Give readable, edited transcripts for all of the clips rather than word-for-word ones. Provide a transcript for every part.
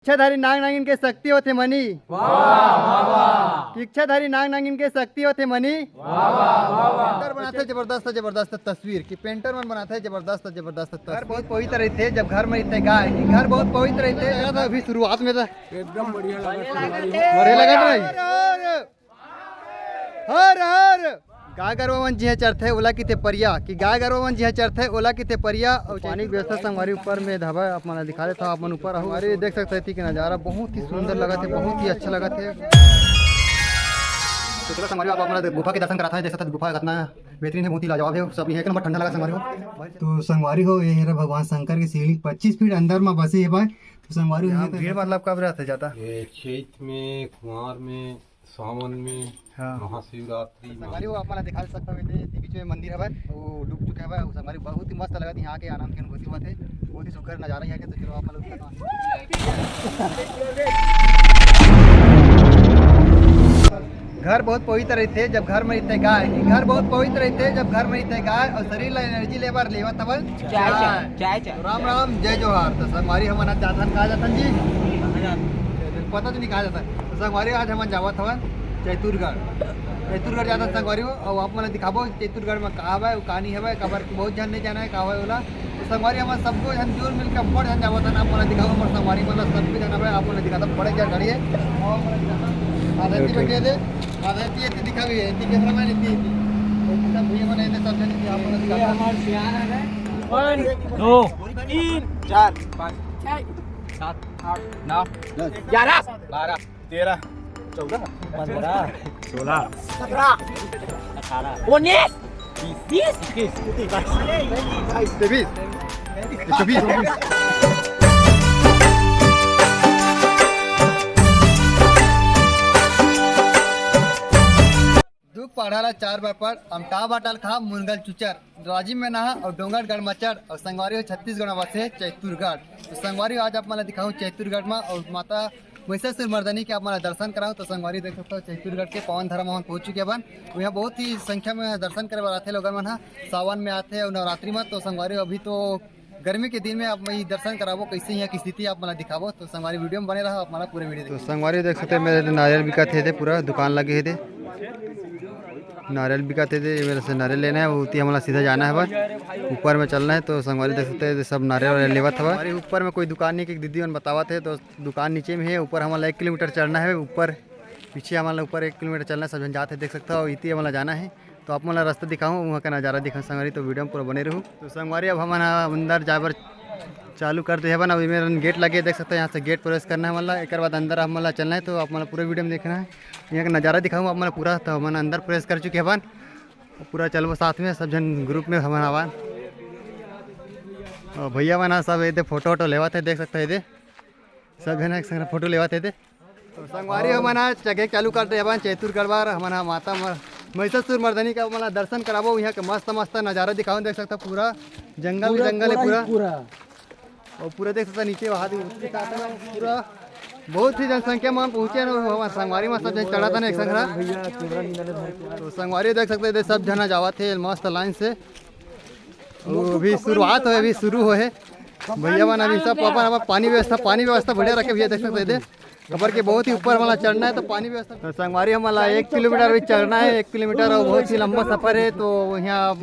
इच्छाधारी नाग नागिन के शक्ति होते मनी इच्छाधारी नाग नागिन के शक्ति होते मनी पेंटर बनाते हैं जबरदस्त जबरदस्त तस्वीर की पेंटर मन बनाते हैं जबरदस्त जबरदस्त घर बहुत पवित्र रहते जब घर में रहते गाय घर बहुत पवित्र रहते अभी शुरुआत में था एकदम बढ़िया लगा हर हर गाय गरवावन जी चरथे ओला की परिया कि गाय गरवावन जी चरथे ओला की परिया और पानी की व्यवस्था से हमारे ऊपर में धाबा आप मन दिखा देता हूँ अपन ऊपर हमारे देख सकते थे कि नज़ारा बहुत ही सुंदर लगा थे बहुत ही अच्छा लगा थे तो चलो संगवारी आप अपना गुफा के दर्शन कराता है जैसा गुफा कितना बेहतरीन है बहुत ही लाजवाब है सब ये ठंडा लगा संगवारी हो तो संगवारी हो ये है भगवान शंकर की सीढ़ी 25 फीट अंदर में बसे है भाई तो संगवारी भीड़ मतलब कब रहते जाता चैत में कुमार में सावन में महाशिवरात्रि संगवारी हो अपना दिखा सकता है बीच में मंदिर है वो डूब चुका है संगवारी बहुत ही मस्त लगा थी यहाँ के आनंद की अनुभूति हुआ थे बहुत ही सुखद नजारा यहाँ के तो चलो आप घर बहुत पवित्र रहते जब घर में रहते गाय घर बहुत पवित्र रहते जब घर में रहते गाय और शरीर ला एनर्जी लेबर लेवा तबल चाय राम राम जय जोहार तो संगवारी हम जाता कहा जाता जी पता तो नहीं कहा जाता तो संगवारी आज हम जावत हवन चैतुरगढ़ जाता संगवारी हो और आप मैंने दिखाबो चैतुरगढ़ में कहा है वो कहानी है खबर बहुत जन नहीं जाना है कहा है बोला तो संगवारी हमारे सबको जन जोर मिलकर बड़ जन जावत है आप मैंने दिखाओ हमारे संगवारी मतलब सबको जाना है आप मैंने दिखाता बड़े जन गाड़ी है और आधे बैठे थे आधे दिखा भी है कैमरा मैन इतनी सब भैया मैंने सब जन आप मैंने दिखाता हमारे सियान है 1 2 3 4 5 6 7 8 9 10 11 12 13 14 15 16 17 18 19 20 21 22 23 पढ़ाला 4 बार पढ़ अमटा बाटल खा मुनगल चुचर राजीव में नहा और डोंगरगढ़ मचर और संगवारी हो छत्तीसगढ़ वासे चैतुरगढ़ तो संगवारी आज आप मैं दिखाऊँ चैतुरगढ़ में और माता महिषासुर मर्दनी के आप मैं दर्शन कराऊँ तो संगवारी देख सकते हो चैतुरगढ़ के पवन धर्म वहाँ पहुँच चुके बन यहाँ बहुत ही संख्या में दर्शन करे वाले आते लोग मन सावन में आते हैं और नवरात्रि में तो संगवारी अभी तो गर्मी के दिन में आप मैं दर्शन कराबो कैसे यहाँ की स्थिति आप मला दिखाबो तो संगवारी वीडियो में बने रहा हमारा पूरे वीडियो तो संगवारी देख सकते हैं मेरे नारियल बिकाते थे पूरा दुकान लगे थे नारियल बिकाते थे मेरे से नारियल लेना है वो हमारा सीधा जाना है बस ऊपर में चलना है तो संगवारी देख सकते हैं सब नारियल लेवा था हमारे ऊपर में कोई दुकान नहीं कि दीदी मन बतावा थे तो दुकान नीचे में है ऊपर हमारा 1 किलोमीटर चढ़ना है ऊपर पीछे हमारा ऊपर 1 किलोमीटर चलना है सब जन जाते देख सकते हो इतनी हमारा जाना है तो आप मतलब रास्ता दिखाऊँ वहाँ का नज़ारा दिखा संगवारी तो वीडियो में पूरा बने रहूँ तो संगवारी अब हमारा अंदर जाबर चालू कर दे ना मेरा गेट लगे देख सकते हैं यहाँ से गेट प्रवेश करना है मतलब एक बाद अंदर हम मतलब चलना है तो आप मतलब पूरे वीडियो में देखना है यहाँ का नज़ारा दिखाऊँ आप मतलब पूरा तो हम अंदर प्रवेश कर चुके हैं पूरा चलो साथ में सब जन ग्रुप में हमारा आवान और भैया बना सब ये फोटो वोटो लेवाते देख सकते हैं सब जन एक संग फोटो लेवाते थे तो संगवारी हमारा जगह चालू करते हैं चैतुरगढ़ बार हमारा माता महिषासुर मर्दनी का हमारा दर्शन कराबो यहाँ के मस्त मस्त नज़ारा दिखाऊँ देख सकते पूरा जंगल जंगल है पूरा और पूरा देख सकता नीचे वहाँ पूरा बहुत ही जनसंख्या में पहुँचे ना संगवारी में सब जन चढ़ा था ना एक संग तो संगवारी देख सकते थे सब जना जावा थे मस्त लाइन से अभी शुरुआत हो अभी शुरू हो है भैया बन अभी सब अपन पानी व्यवस्था बढ़िया रखे भैया देख सकते थे खबर के बहुत ही ऊपर वाला चढ़ना है तो पानी व्यवस्था तो संगवारी हमारा 1 किलोमीटर भी चढ़ना है 1 किलोमीटर और बहुत ही लंबा सफर है तो यहाँ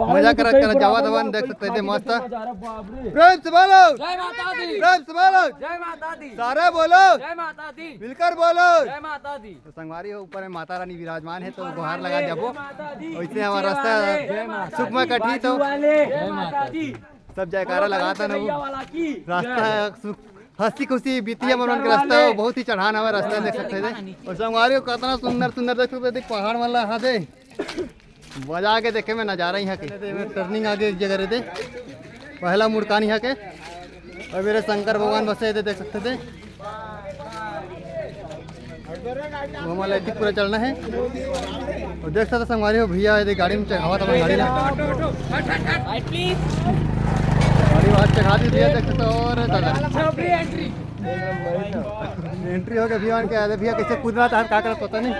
मजा कर जावा दवान देख सकते थे मस्त प्रेम से बोलो जय माता दी प्रेम से बोलो जय माता दी सारे बोलो जय माता दी मिलकर बोलो जय माता दी तो संगवारी हो ऊपर में माता रानी विराजमान है तो गुहार लगा जाबो वैसे हमारा रास्ता सुखमय कठी तो सब जयकारा लगाता ना रास्ता हंसी खुशी बीतिया मन के रास्ता है बहुत ही चढ़ान हवा रास्ता देख सकते थे और संगवारी को कितना सुंदर सुंदर देख सकते थे पहाड़ वाला यहाँ से बजा के देखे में नज़ारा यहाँ के टर्निंग आगे एक जगह रहते पहला मुड़कान यहाँ के और मेरे शंकर भगवान बसे थे देख सकते थे वो हमारा एक पूरा चलना है और देख सकते संगवारी हो भैया गाड़ी में हवा था गाड़ी बात चढ़ा दी दिया देख सकते और एंट्री हो गया भैया के आधे भैया कैसे कूदना था क्या करत पता नहीं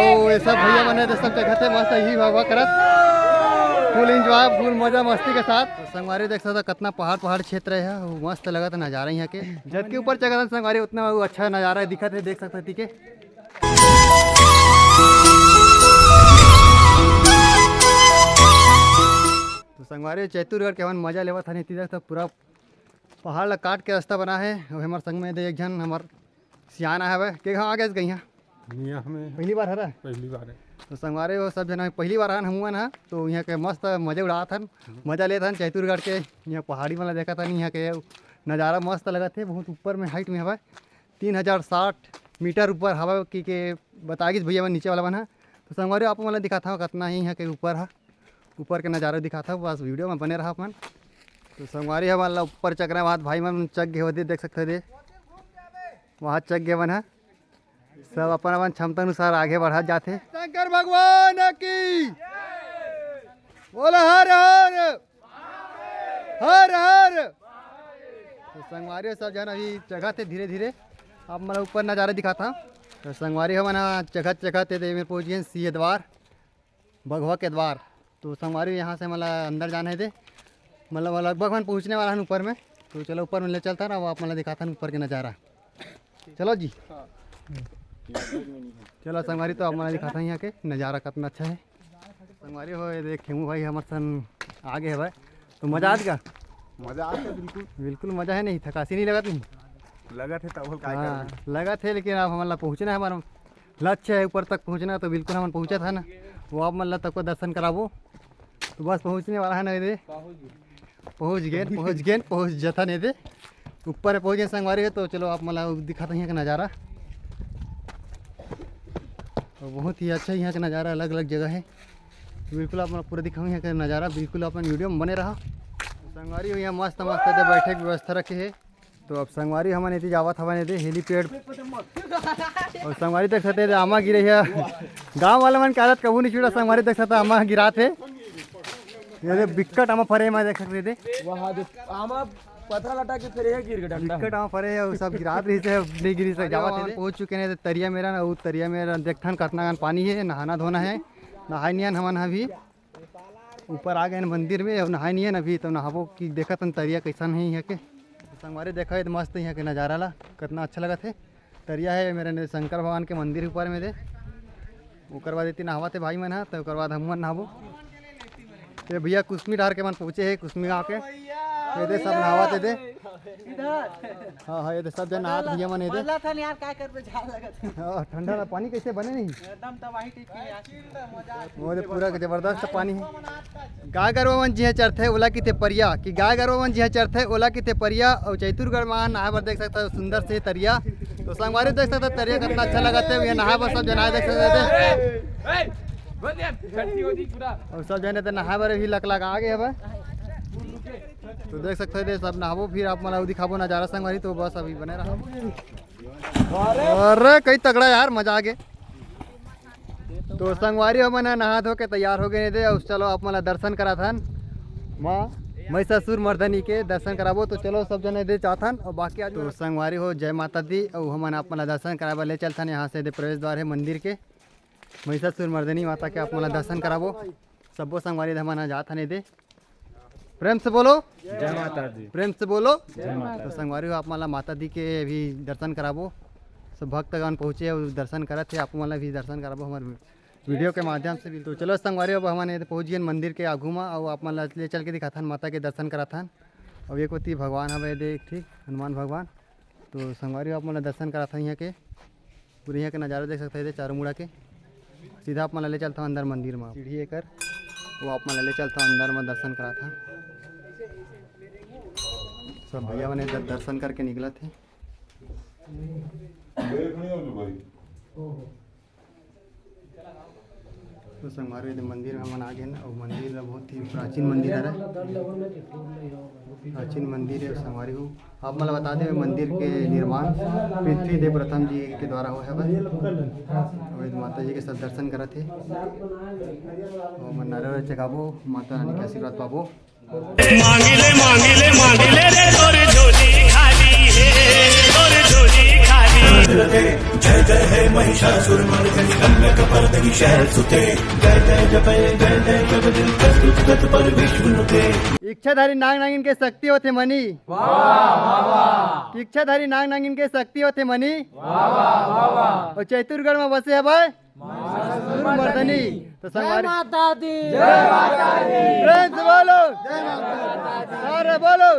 और ये सब भैया बने तो सब जगह थे मस्त ही भगवा करत फुल इंजॉय, फुल मजा मस्ती के साथ। तो संगवारी देख सकते कितना पहाड़ क्षेत्र है, वो मस्त लगा था नज़ारा यहाँ के। जबकि ऊपर जगह संगवारी उतना अच्छा नज़ारा दिखा थे, देख सकते थे के। तो संगवारी चैतुरगढ़ के हमारे मजा लेवा था नहीं तीधर, तो पूरा पहाड़ ला काट के रास्ता बना है। और हमारे संग में एक जन हमार सियाना है के कहाँ आगे गई यहाँ हमें पहली बार है रहा? पहली बार है। तो संगवारी वो सब जना पहली बार आन हुआ ना, तो यहाँ के मस्त मजे उड़ा था, मजा ले था चैतुरगढ़ के। यहाँ पहाड़ी वाला देखा था, यहाँ के नज़ारा मस्त लगा थे। बहुत ऊपर में हाइट में हवा 3060 मीटर ऊपर हवा की के बताएगी भैया मैं नीचे वाला बना। तो संगवारी आप मतलब दिखा था कितना ही यहाँ के ऊपर है, ऊपर के नज़ारा दिखा था, बस वीडियो में बने रहा अपन। तो संगवारी है मतलब ऊपर चक रहे बाद भाई मन चक गए होते, देख सकते थे वहाँ चक गए मन है। सब अपन अपन क्षमता अनुसार आगे बढ़ा जाते। शंकर भगवान की बोला हर हर हर हर। तो संगवारी सब जन अभी जगह थे धीरे धीरे अब मतलब ऊपर नज़ारा दिखाता। तो संगवारी हम जगह जगह थे मेरे पहुँच गए सी द्वार, भगवा के द्वार। तो संगवारी यहाँ से मतलब अंदर जाने थे, मतलब लगभग हम पहुँचने वाला है ऊपर में। तो चलो ऊपर में ले चलता ना, वो आप मतलब दिखाता ऊपर के नज़ारा। चलो जी चलो संगवारी, तो आप मतलब दिखाता यहाँ के नज़ारा कितना अच्छा है। संगवारी हो देख खेमू भाई हमारे सन आगे है भाई। तो मज़ा आज का मजा आता है, बिल्कुल बिल्कुल मज़ा है, नहीं थकासी नहीं लगा तुम? लगा थे तब हाँ लगा थे, लेकिन अब हमारा पहुँचना है, हमारा लक्ष्य है ऊपर तक पहुँचना। तो बिल्कुल हम पहुँचा था ना, वो आप मतलब तक को दर्शन करावो। तो बस पहुँचने वाला है ना, दे पहुँच जाता नहीं दे ऊपर पहुँच गए संगवारी है। तो चलो आप मतलब दिखाते हैं यहाँ का नज़ारा। तो बहुत ही अच्छा यहाँ का नज़ारा, अलग अलग जगह है। बिल्कुल आप मतलब पूरा दिखाऊँ यहाँ का नज़ारा, बिल्कुल अपन वीडियो में बने रहा। संगवारी यहाँ मस्त मस्त थे बैठे की व्यवस्था रखे है। तो अब संगवारी हमारे नहीं जावा था नहीं थे हेलीपैड। और संगवारी देख सकते थे आमा गिरे है, गाँव वाला मन की आदत कबू नहीं छूटा। संगवारी देख सकते आमा गिरा थे, ये बिक्कट आमा फरे में देख सकते थे वहाँ आमा पता लटा के फिर गिर गया डंडा बिक्कट आमा फरे है, सब गिरात रही थे नहीं गिरी से जावा थे। पहुँच चुके हैं तरिया मेरा ना, वो तरिया मेरा देखथन कितना पानी है, नहाना धोना है। नहाई नहीं हम अभी ऊपर आ गए मंदिर में, और नहाई नहीं अभी। तो नहाबो कि देखा तन तरिया कैसन है यहाँ के। संगवारी देखा है तो मस्त यहाँ के नज़ारा ला कितना अच्छा लगा थे। तरिया है मेरे शंकर भगवान के मंदिर ऊपर में दे, ओकर बाद इतनी नहावा थे भाई मन है। तो ओकर बाद हम नहाबो। तो भैया कुसमी डार के मन पहुँचे है, कुसमी आके ये दे सब नहावा थे दे। हाँ हाँ ये सब जन नहात भैया मन दे। हाँ ठंडा ना पानी कैसे बने नहीं एकदम तबाही टिक के वो पूरा जबरदस्त पानी है। गाय गरवावन जी चरथे ओला की थे परिया, कि गाय गरवावन जी चरथे ओला की थे परिया। और चैतुरगढ़ में नहा पर देख सकते हो सुंदर से तरिया। तो संगवारी देख सकते तरिया कितना अच्छा लगा थे, ये नहा पर सब जना देख सकते थे। और सब जने तो नहा पर भी लग आ गए है। तो देख सकते थे सब नहाबो, फिर आप मतलब दिखाबो नज़ारा संगवारी। तो बस अभी बने रहा। अरे कई तगड़ा यार, मजा आ गए। तो संगवारी हम नहा धो के तैयार हो गए थे। और चलो आप मतलब दर्शन करा था माँ महिषासुर मर्दनी के दर्शन कराबो। तो चलो सब जने दे चाहथन। और बाकी आज तो संगवारी हो जय माता दी। और हम आप मतलब दर्शन कराबा ले चलथन। यहाँ से दे प्रवेश द्वार है मंदिर के, महिषासुर मर्दनी माता के आप मतलब दर्शन कराबो। सबो संगवारी हम जात नहीं दे, प्रेम से बोलो जय माता दी, प्रेम से बोलो जय माता। तो संगवारी हो आप मतलब माता दी के भी दर्शन कराबो। सब भक्तगण पहुँचे और दर्शन करा थे, आप मतलब भी दर्शन कराबो हमारे वीडियो के माध्यम से भी। तो चलो संगवारी अब हमारे पहुँच गए मंदिर के आगू में। और आप मतलब ले चल के दिखाथन माता के दर्शन कराथन। और एक होती भगवान हमें देख ठीक हनुमान भगवान। तो संगवारी आप मतलब दर्शन कराथन यहाँ के, पूरे यहाँ के नज़ारा देख सकते थे चारों मुड़ा के। सीधा आप मतलब ले चलता हूँ अंदर मंदिर में, सीढ़ी कर वो आप मतलब ले चलता हूँ अंदर में दर्शन करा था। सब भैया मैंने दर्शन करके निकला थे। तो संगवारी मंदिर में मन आ गए ना। और मंदिर बहुत ही प्राचीन मंदिर है, प्राचीन मंदिर है संगवारी हो। आप मतलब बता दें मंदिर के निर्माण पृथ्वी देव प्रथम जी के द्वारा हुआ है। और माता जी के साथ दर्शन करा थे। और नारियल चढ़ाबो, माता रानी के आशीर्वाद पाबो। मांगिले मांगिले मांगिले रे तोर झोली खाली है, तोर झोली खाली। जय जय है महिषासुर मर्दनी कन्या कपर इच्छाधारी नाग नागिन के शक्ति होते मनी इच्छाधारी नाग नागिन के शक्ति होते मनी और चैतुरगढ़ में बसे है भाई मर्दनी तो संगवारी प्रेम से बोलो अरे बोलो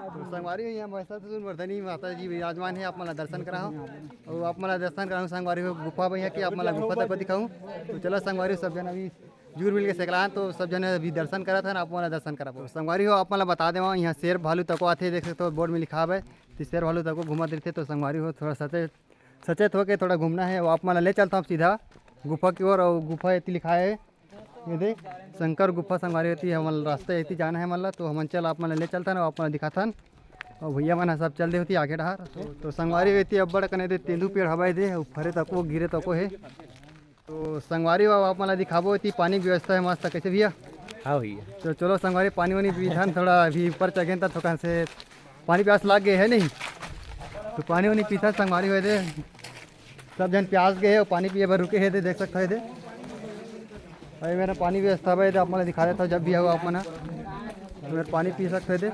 तो संगवारी यहाँ महिषासुर मर्दनी माता जी विराजमान है। आप मला दर्शन कराओ और आप मला दर्शन कराऊँ संगवारी हो गुफा भैया की आप मला गुफा तक दिखाऊँ। तो चलो संगवारी सब जन अभी जुड़ मिल के सेकलान तो सब जन अभी दर्शन करा था ना आप मला दर्शन करा संगवारी हो। आप मला बता देवा यहाँ शेर भालू तको आते देख सकते हो बोर्ड में लिखा है तो शेर भालू तको घुमा देते। तो संगवारी हो थोड़ा सचेत होकर थोड़ा घूमना है। वो आप मला ले चलता हूँ सीधा गुफा की ओर और गुफा इतनी लिखा है ये देख शंकर गुफा संगवारी होती है। हमारा रास्ता इतनी जाना है मतलब तो हम चल आप मला ले चलता ना आप मला दिखाता और भैया मन सब चल दे होती आगे डहार तो संगवारी होती अब बड़ा कने दे तेंदू पेड़ हवाई दे फरे तको गिरे तको है। तो संगवारी आप मला दिखाबो इतनी पानी की व्यवस्था है मस्त कैसे भैया। हाँ भैया तो चलो संगवारी पानी वानी पीछान थोड़ा अभी ऊपर चढ़े था थोड़ा से पानी प्यास लग गए है नहीं तो पानी वानी पीछा संगवारी हुए थे सब जन प्यास गए और पानी पिए भर रुके है देख सकते थे। अरे मेरा पानी व्यवस्था है तो आप मैं दिखा देता हूँ जब भी आओ आप मना मेरे पानी पी सकते थे।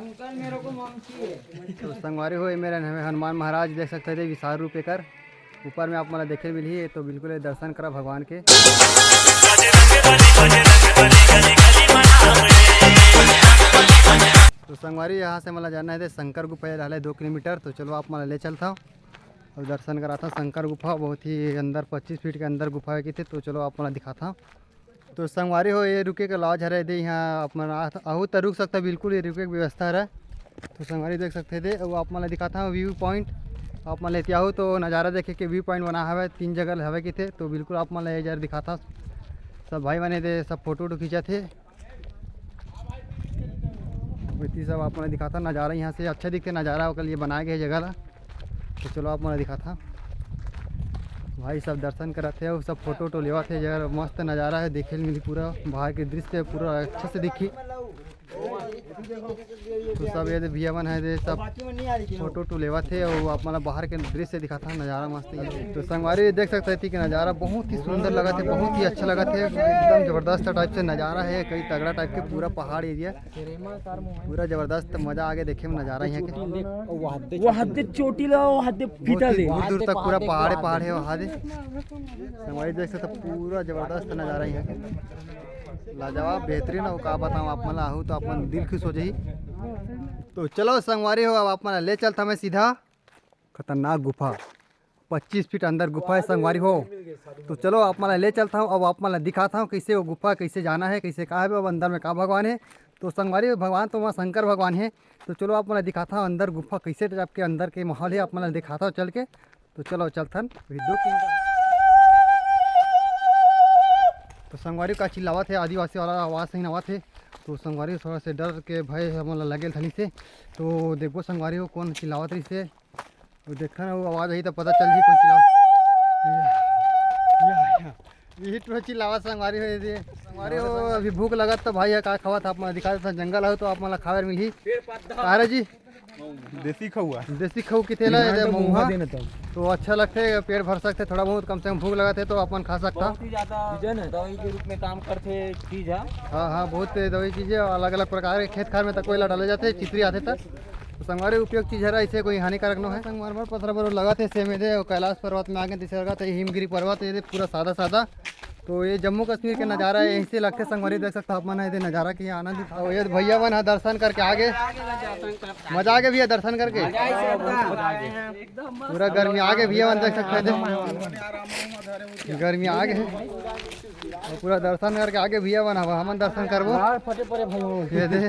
तो संगवारी हो मेरे हनुमान महाराज देख सकते थे विशाल रूप कर ऊपर में आप मला देखे मिली है तो बिल्कुल दर्शन करा भगवान के। तो संगवारी यहाँ से मला जाना है शंकर गुफा रहा है 2 किलोमीटर तो चलो आप मला ले चलता हूँ और दर्शन कराता हूँ। शंकर गुफा बहुत ही अंदर 25 फीट के अंदर गुफा है की थे तो चलो आप मला दिखाता हूँ। तो संगवारी हो ये रुके का लॉज है दे यहाँ अपना आहू तो रुक सकता बिल्कुल ये रुके की व्यवस्था है। तो संगवारी देख सकते थे वो आप मला दिखाता हूँ व्यू पॉइंट आप मला लेते आओ तो नज़ारा देखे के व्यू पॉइंट बना है 3 जगह हवे की थे तो बिल्कुल आप मला ये जरा दिखाता सब भाई बने थे सब फोटो खींचा थे इतनी सब आप मला दिखाता नज़ारा यहाँ से अच्छा दिखते नज़ारा के लिए बनाया गया जगह ला। तो चलो आप मला दिखाता भाई सब दर्शन कराते हैं सब फोटो वोटो लेवा थे जगह मस्त नज़ारा है देखे मिली पूरा बाहर के दृश्य पूरा अच्छे से दिखी। तो सब ये भैया मन है सब फोटो वोटो लेवा थे और आप मतलब बाहर के दृश्य दिखाता नज़ारा मस्त है। तो संगवारी देख सकते थे कि नज़ारा बहुत ही सुंदर लगा थे बहुत ही अच्छा लगा थे एकदम ज़बरदस्त टाइप से नज़ारा है कई तगड़ा टाइप के पूरा पहाड़ एरिया पूरा ज़बरदस्त मज़ा आगे देखे में नज़ारा यहाँ के वो हद चोटीला वो हद फीटा दे दूर दूर तक पूरा पहाड़ है वहाँ दे संगवारी देख सकते पूरा ज़बरदस्त नज़ारा यहाँ के लाजवाब बेहतरीन हो का बताऊँ आप मला आहू तो अपन दिल खुश हो जाही। तो चलो संगवारी हो अब आप मला ले चलता मैं सीधा खतरनाक गुफा 25 फीट अंदर गुफा है संगवारी हो। तो चलो आप मला ले चलता हूँ अब आप मला दिखाता हूँ कैसे वो गुफा कैसे जाना है कैसे कहा है अब अंदर में कहाँ भगवान है। तो संगवारी भगवान तो वहाँ शंकर भगवान है। तो चलो आप मला दिखाता हूँ अंदर गुफा कैसे आपके अंदर के माहौल है आप मला दिखाता हूँ चल के। तो चलो चलता 2 तो संगवारी का चिल्लावा थे आदिवासी वाला आवाज़ सही नवा थे तो संगवारी थोड़ा से डर के भय हमारा लगे थली से। तो देखो संगवारी हो कौन चिल्लावत रही से वो देखा ना वो आवाज़ आई तो पता चल गई कौन चिल्लावा चिल्लावा संगवारी हो संगवारी हो। अभी भूख लगा तो भाई का खावा था आप मैं दिखा देता जंगल हो तो आप मला खावर मिली कहा जी देसी खौआ देसी खाऊ कितने ला महुआ तो अच्छा लगते पेट भर सकते थोड़ा बहुत कम से कम भूख लगाते तो अपन खा सकता दवाई के रूप में काम करते चीज है। हाँ बहुत दवाई चीज़ें अलग अलग प्रकार के खेत खार में तक कोयला डाले जाते चित्री आते तक तो संगवारी उपयोग चीज़ है ऐसे कोई हानिकारक न है। संगवार पत्थर पर लगा थे सेम थे कैलाश पर्वत में आगे तीसरे लगा थे हिमगिरी पर्वत ये पूरा सादा सादा। तो ये जम्मू कश्मीर के नज़ारा है यहीं से लगते संगवारी देख सकता आप मन है नज़ारा की आनंद और ये भैया मन है दर्शन करके आगे मजा आगे भैया दर्शन करके पूरा गर्मी आगे भैया मन देख सकते थे गर्मी आगे और पूरा दर्शन करके आगे भैया मन हमन दर्शन करबो ये दे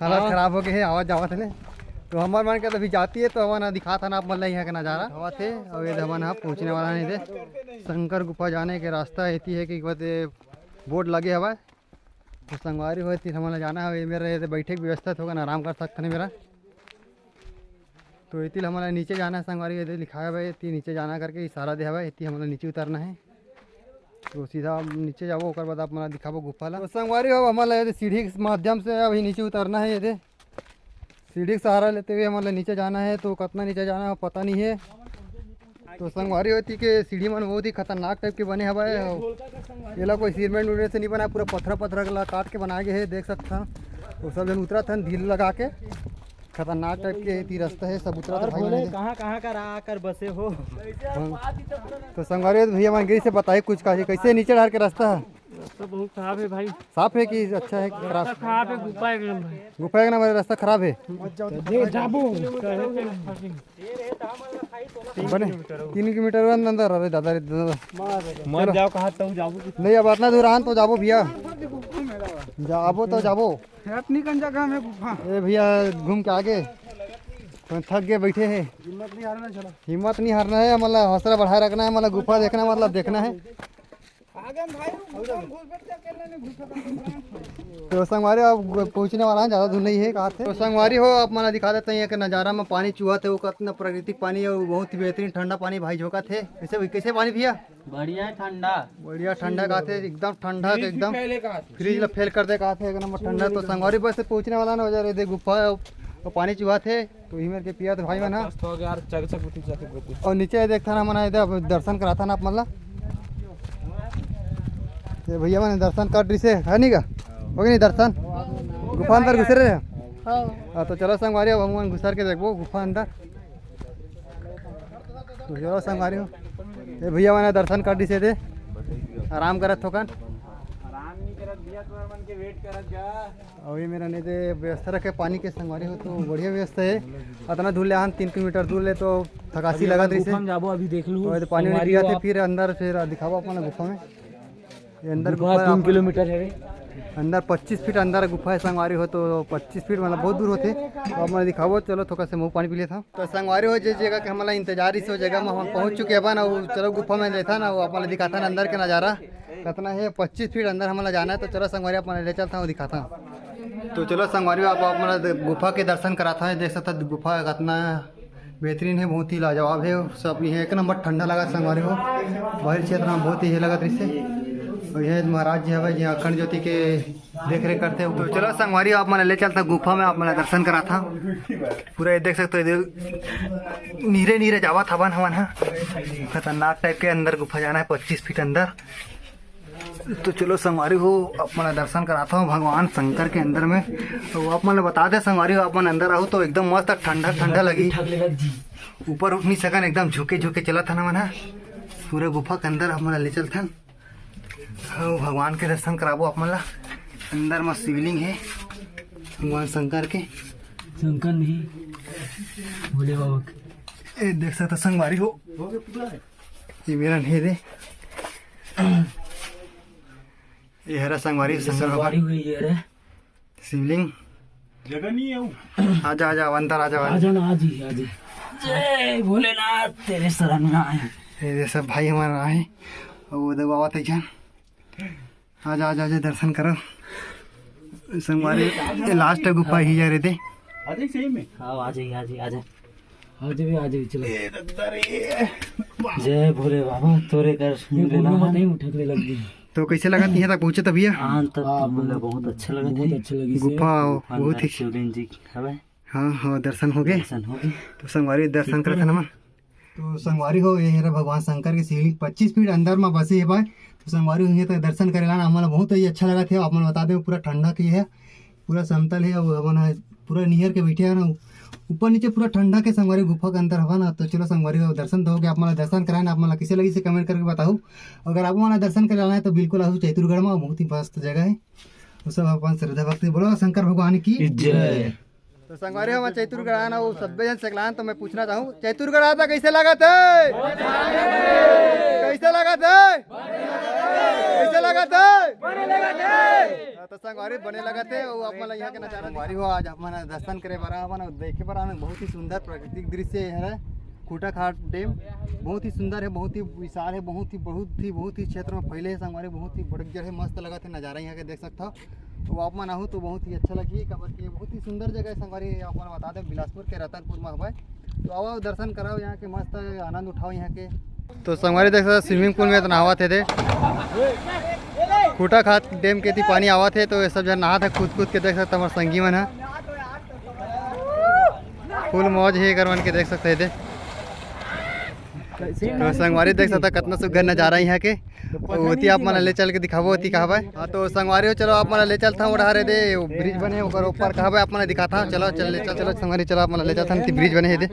हालत खराब हो गए है आवाज़ जावत है। तो हमारे मन के अभी जाती है तो हमारा दिखाता ना आप मतलब यहाँ का नज़ारा हवा थे और ये हमारे यहाँ पहुँचने वाला नहीं थे। शंकर गुफा जाने के रास्ता ऐसी है कि बोर्ड लगे हवा तो संगवारी हो हमारा जाना है मेरा ये बैठे की व्यवस्था होगा ना आराम कर सकते हैं मेरा। तो इतनी हमारा नीचे जाना है संगवारी ये लिखा है भाई इतनी नीचे जाना करके इशारा दे हवा इतनी हमारा नीचे उतरना है। तो सीधा नीचे जाओ और बाद आप हमारा दिखाबो गुफा ला। तो संगवारी हो हमारा सीढ़ी के माध्यम से अभी नीचे उतरना है ये सीढ़ी का सहारा लेते हुए हमारे नीचे जाना है। तो कितना नीचे जाना है पता नहीं है तो संगवारी होती के सीढ़ी मन बहुत ही खतरनाक टाइप के बने हवाए। ये ला कोई सीमेंट उड़ने से नहीं बना, पूरा पत्थर पत्थर ला काट के बनाए गए है, देख सकते हैं। तो सब जन उतरा था धीरे लगा के, खतरनाक टाइप के ही रास्ता है, सब उतरा था भाई मैंने। कहाँ कर आकर बसे हो। तो संगवारी भैया मान गिरी से बताइए कुछ का कैसे नीचे डाल के रास्ता है। रास्ता बहुत खराब है भाई। साफ है कि अच्छा है खराब? खराब है, गुफा एकदम भाई। गुफा एक नंबर रास्ता खराब है। बने 3 किलोमीटर अंदर। अरे दादा रे दादा मत जाओ, कहाँ तक जाओ। नहीं अब इतना दूर आन तो जाबो भैया, जाबो तो जाबो। अपनी कौन जगह में गुफा? ए भैया घूम के आगे तो थक गए बैठे हैं। हिम्मत नहीं हारना, चलो। हिम्मत नहीं हारना है, मतलब हौसला बढ़ाए रखना है, मतलब गुफा देखना मतलब देखना है। तो संगवारी अब पहुंचने वाला है, ज़्यादा दूर नहीं है कहाँ से। तो संगवारी हो अब मैंने दिखा देते हैं कि नज़ारा में पानी चूहा थे, वो कितना प्राकृतिक पानी है, वो बहुत ही बेहतरीन ठंडा पानी भाई झोंका थे। कैसे कैसे पानी भैया? बढ़िया ठंडा, बढ़िया ठंडा कहा थे, एकदम ठंडा एकदम फ्रिज फेल कर दे कहा थे, एक नंबर ठंडा। तो संगवारी बस से पहुंचने वाला ना हो जा रहे थे, गुफा और पानी चूहा थे तो ही मेरे के पिया थे भाई बना। और नीचे देखता ना मना इधर दर्शन करा था ना आप मतलब भैया मैंने दर्शन कर रही से है नहीं का हो गया नहीं दर्शन? गुफा अंदर घुसे रहे। हाँ तो चलो संगवारी अब हम घुसर के देखो गुफा अंदर। तो चलो संगवारी हो ये भैया मैंने दर्शन कर दी से थे, आराम करत थोकन और ये मेरा नहीं दे व्यवस्था रखे पानी के संगवारी हो तो बढ़िया व्यवस्था है। इतना दूर ले हम 3 किलोमीटर दूर ले तो थकासी लगा रही से अभी देख लूँ। तो पानी नहीं पिया थे, फिर अंदर फिर दिखावा अपना गुफा में। ये अंदर गुफा 3 किलोमीटर है अंदर, 25 फीट अंदर गुफा है संगवारी हो। तो 25 फीट मतलब बहुत दूर होते तो अब मैं दिखावो। चलो थोड़ा से मुँह पानी पी लिया था। तो संगवारी हो जिस जगह के हमारा इंतजार इस जगह में हम पहुँच चुके हैं ना, वो चलो गुफा में देखा ना, वो अपना दिखाता ना अंदर के नज़ारा कितना है। 25 फीट अंदर हमारा जाना है। तो चलो संगवारी अपना ले चलता हूँ दिखाता। तो चलो संगवारी आप अपना गुफा के दर्शन कराता है, देख सकता गुफा कितना बेहतरीन है, बहुत ही लाजवाब है। सब ये एक नंबर ठंडा लगा संगवारी हो, बाहरी क्षेत्र में बहुत ही लगा दृश्य। और यह महाराज जी है यहाँ अखंड ज्योति के देख रेख करते हैं। तो चलो संगवारी आप मैंने ले चलता गुफा में, आप मैंने दर्शन करा था पूरा। ये देख सकते हो नीरे नीरे जावा था बन हवन है, खतरनाक टाइप के अंदर गुफा जाना है 25 फीट अंदर। तो चलो संगवारी हो आप मैंने दर्शन कराता हूँ भगवान शंकर के अंदर में। तो आप मैंने बता दे संगवारी हो आप मैंने अंदर आओ तो एकदम मस्त ठंडा ठंडा लगी, ऊपर उठ नहीं सकन, एकदम झुके झुके चला था ना मना पूरे गुफा के अंदर आप मैंने ले चलता भगवान के दर्शन कराबो आप मला। अंदर में शिवलिंग है भगवान शंकर के, शंकर नहीं भोले बाबा के। देख सकते संगवारी हो ये मेरा नहीं दे ये हरा संगवारी शंकर भगवान हुई है शिवलिंग। जगह नहीं है आजा आजा अंदर आजा आजा ना आज ही आज। जय भोलेनाथ तेरे शरण में आए। ये सब भाई हमारा आए और वो देखो आवा थे जान। आजा आजा आजा दर्शन करो संगवारी। लास्ट गुफा ही जा रहे थे। अरे सही में हाँ आ जाइए आ जाइए आ जाइए चलो। जय भोले बाबा तोरे कर नहीं उठकने लग गई। तो कैसे लगा यहाँ तक पहुँचे तभी? बहुत अच्छा लगा, बहुत अच्छा लगी गुफा बहुत ही शिवलिंग जी है। हाँ हाँ दर्शन हो गए। दर्शन हो गए तो संगवारी दर्शन करते ना। तो संगवारी हो ये है भगवान शंकर की शिवलिंग 25 फीट अंदर में बसी है भाई। तो संगवारी हुई है तो दर्शन करेला ना हमारा बहुत ही अच्छा लगा था। आप मैंने बता दें पूरा ठंडा की है, पूरा समतल है, हमारा पूरा नियर के बैठे है ना, ऊपर नीचे पूरा ठंडा के संगवारी गुफा के अंदर हवा ना। तो चलो संगवारी हो दर्शन तो हो गया, आप मैंने दर्शन कराना, आप मैंने किसी लगी से कमेंट करके बताओ। अगर आप मैंने दर्शन कराना है तो बिल्कुल आओ चैतुरगढ़ में, बहुत ही मस्त जगह है। तो सब अपन श्रद्धा भक्ति बोलो शंकर भगवान की जय। तो संगवारी हम चैतुरगढ़ आना वो सब जन सकलान। तो मैं पूछना चाहूँ चैतुरगढ़ आता कैसे लगा थे? कैसे लगा थे? कैसे लगा थे? तो संगवारी बने लगा थे वो अपना यहाँ के नजारा संगवारी हो। आज अपना दर्शन करे बरा अपना देखे बरा बहुत ही सुंदर प्राकृतिक दृश्य है। खूटा खाट डैम बहुत ही सुंदर है, बहुत ही विशाल है, बहुत ही क्षेत्र में फैले है संगवारी, बहुत ही बड़क है, मस्त लगा था नज़ारा यहाँ के देख सकता हो। तो आप माना हो तो बहुत ही अच्छा लगी खबर की, बहुत ही सुंदर जगह है संगवारी। आप बता दें बिलासपुर के रतनपुर में हवा। तो आओ दर्शन कराओ यहाँ के, मस्त आनंद उठाओ यहाँ के। तो संगवारी देख सकते स्विमिंग पूल में इतना नहावा थे खूटा खाट डैम के थी पानी आवा थे। तो ये सब जन नहा था कूद के देख सकते हमारे संगी मन है फुल मौज है करवन के देख सकते थे। तो संगवारी देख सकता कितना सुघर नजारा यहाँ के होती आप मन ले चल के दिखाबो होती कहा भाई। हाँ तो संगवारी हो चलो आप मन ले चलता हूँ उड़ा दे ब्रिज बने ओकर ऊपर कहा भाई आप मन दिखाता हूँ। चलो चल ले चलो संगवारी चलो आप मन ले जाता हूँ ब्रिज बने है दे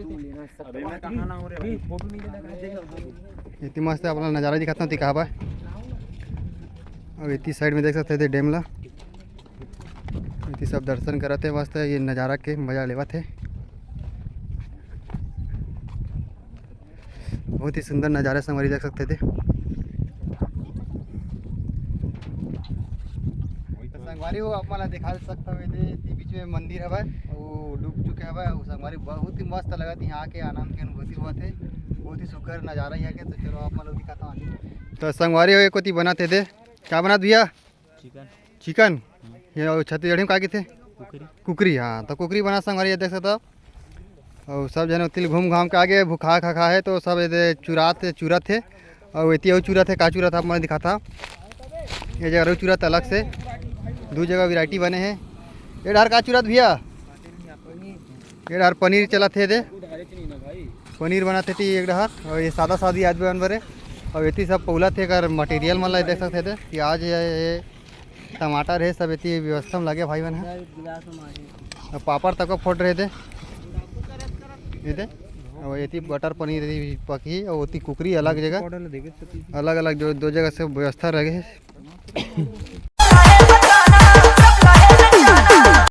इतनी मस्त अपना नज़ारा दिखाता हूँ कहा भाई। और इतनी साइड में देख सकते थे डैम ला इतनी सब दर्शन करते मस्त ये नज़ारा के मजा लेवत है। बहुत ही सुंदर नज़ारा संगवारी देख सकते थे। संगवारी हो आप मला दिखा सकते हो बीच में मंदिर है वो डूब चुके हैं भाई। संगवारी बहुत ही मस्त लगा थी यहाँ के आनंद की अनुभूति हुआ थे बहुत ही सुंदर नज़ारा यहाँ के। तो चलो आप मला दिखाता हूँ। तो संगवारी हो एक बनाते थे क्या बना भैया चिकन ये छत्तीसगढ़ी में का थे कुकरी। हाँ तो कुकरी बना संगवारी देख सकते हो। और सब जन तिल घूम घाम के आगे भूखा खा है तो सब चूरा थे और इतनी चूरा थे का चूरा था मैं दिखाता। ये जगह चूरा अलग से दो जगह वैरायटी बने हैं। ये डार का चूरा भैया ये डार पनीर चला थे दे पनीर बनाते थे एक डहर। और ये सादा सादी आज बन बरे और इतनी सब पौला थे कर मटेरियल मन देख सकते थे प्याज ये टमाटर है सब इतनी व्यवस्था में लगे भाई बन है। और पापड़ तक फोड़ रहे थे ये और ये बटर पनीर पकी और वो कुकरी अलग जगह अलग अलग जो दो जगह से व्यवस्था रहे।